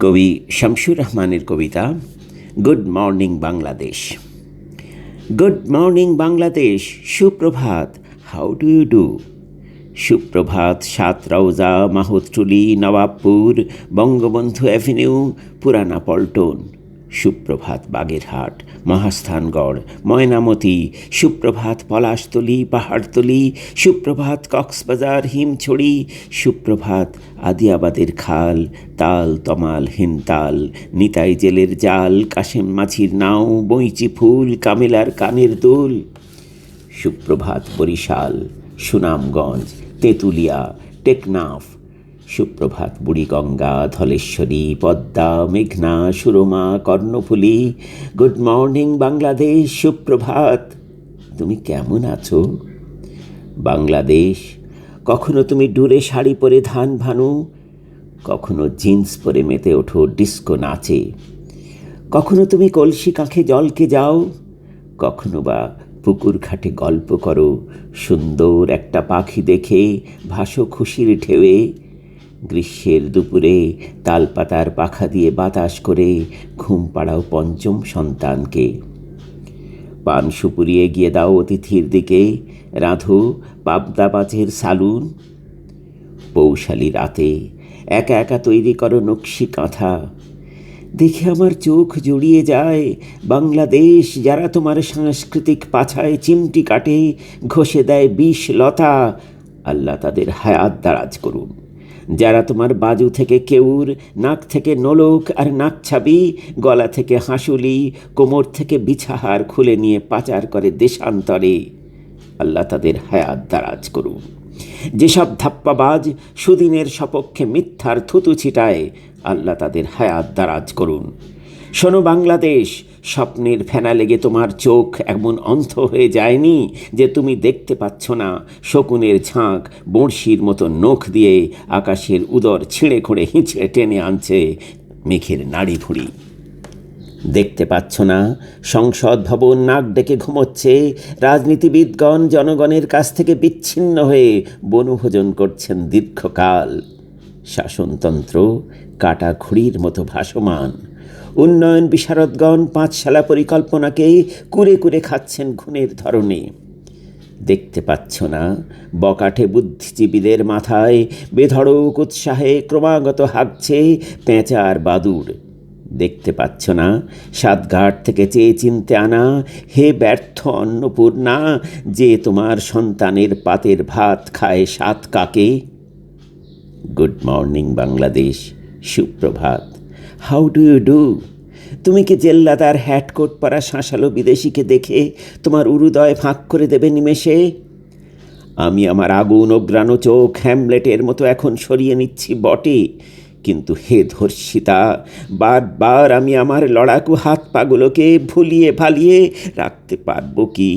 কবি শামসুর রহমানের কবিতা good morning Bangladesh. Good morning Bangladesh, সুপ্রভাত, হাউ ডু ইউ ডু? সুপ্রভাত সাত রওজা, মাহুতটুলি, নবাবপুর, বঙ্গবন্ধু অ্যাভিনিউ, পুরানা পল্টন। সুপ্রভাত বাগেরহাট, মহাস্থানগড়, ময়নামতি। সুপ্রভাত পলাশতলী, পাহাড়তলী। সুপ্রভাত কক্সবাজার, হিমছড়ি। সুপ্রভাত আদিয়াবাদের খাল, তাল, তমাল, হিনতাল, নিতাই জেলের জাল, কাশেম মাঝির নাও, বইচি ফুল, কামেলার কানের দুল। সুপ্রভাত বরিশাল, সুনামগঞ্জ, তেঁতুলিয়া, টেকনাফ। সুপ্রভাত বুড়িগঙ্গা, ধলেশ্বরী, পদ্মা, মেঘনা, সুরমা, কর্ণফুলী। গুড মর্নিং বাংলাদেশ, সুপ্রভাত। তুমি কেমন আছো বাংলাদেশ? কখনো তুমি ডুরে শাড়ি পরে ধান ভানু, কখনো জিন্স পরে মেতে ওঠো ডিস্কো নাচে। কখনো তুমি কলসি কাঁখে জলকে যাও, কখনো বা পুকুর ঘাটে গল্প করো সুন্দর একটা পাখি দেখে, ভাসো খুশির ঢেউয়ে। গ্রীষ্মের দুপুরে তালপাতার পাখা দিয়ে বাতাস করে ঘুম পাড়াও পঞ্চম সন্তানকে। পান সুপুরি এগিয়ে দাও অতিথির দিকে, রাঁধো পাবদা মাছের সালুন। পৌশালী রাতে একা একা তৈরি করো নকশি কাঁথা। দেখে আমার চোখ জুড়িয়ে যায় বাংলাদেশ, যারা তোমার সাংস্কৃতিক পাছায় চিমটি কাটে, ঘষে দেয় বিষ লতা। আল্লাহ তাদের হায়াত দারাজ করুন। যারা তোমার বাজু থেকে কেউর, নাক থেকে নোলক আর নাক ছাবি, গলা থেকে হাঁসুলি, কোমর থেকে বিছাহার খুলে নিয়ে পাচার করে দেশান্তরে, আল্লাহ তাদের হায়াত দারাজ করুন। যেসব ধাপ্পাবাজ সুদিনের সপক্ষে মিথ্যার থুতু ছিটায়, আল্লাহ তাদের হায়াত দারাজ করুন। শোনো বাংলাদেশ, স্বপ্নের ফেনা লেগে তোমার চোখ এমন অন্ধ হয়ে যায়নি যে তুমি দেখতে পাচ্ছ না শকুনের ঝাঁক বড়শির মতো নখ দিয়ে আকাশের উদর ছিঁড়ে খুঁড়ে হিঁচড়ে টেনে আনছে মেঘের নাড়ি ভুঁড়ি। দেখতে পাচ্ছ না সংসদ ভবন নাক ডেকে ঘুমোচ্ছে, রাজনীতিবিদগণ জনগণের কাছ থেকে বিচ্ছিন্ন হয়ে বনভোজন করছেন দীর্ঘকাল। শাসনতন্ত্র কাটা ঘুড়ির মতো ভাসমান। উন্নয়ন বিশারদগণ পাঁচশালা পরিকল্পনাকে কুরে কুরে খাচ্ছেন ঘুণের ধরনে। দেখতে পাচ্ছ না বকাঠে বুদ্ধিজীবীদের মাথায় বেধড়ক উৎসাহে ক্রমাগত হাঁকছে পেঁচা আর বাদুড়। দেখতে পাচ্ছ না সাতঘাট থেকে চেয়ে চিনতে আনা হে ব্যর্থ অন্নপূর্ণা, যে তোমার সন্তানের পাতের ভাত খায় সাত কাকে। গুড মর্নিং বাংলাদেশ, সুপ্রভাত, হাউ ডু ইউ ডু? তুমি কি জেল্লাদার হ্যাটকোট পরা শাঁসালো বিদেশিকে দেখে তোমার উরুদয় ফাঁক করে দেবে নিমেষে? আমি আমার আগুন অগ্রানো চোখ হ্যামলেটের মতো এখন সরিয়ে নিচ্ছি বটে, কিন্তু হে ধর্ষিতা, বারবার আমি আমার লড়াকু হাত পাগুলোকে ভুলিয়ে ভালিয়ে রাখতে পারবো কি?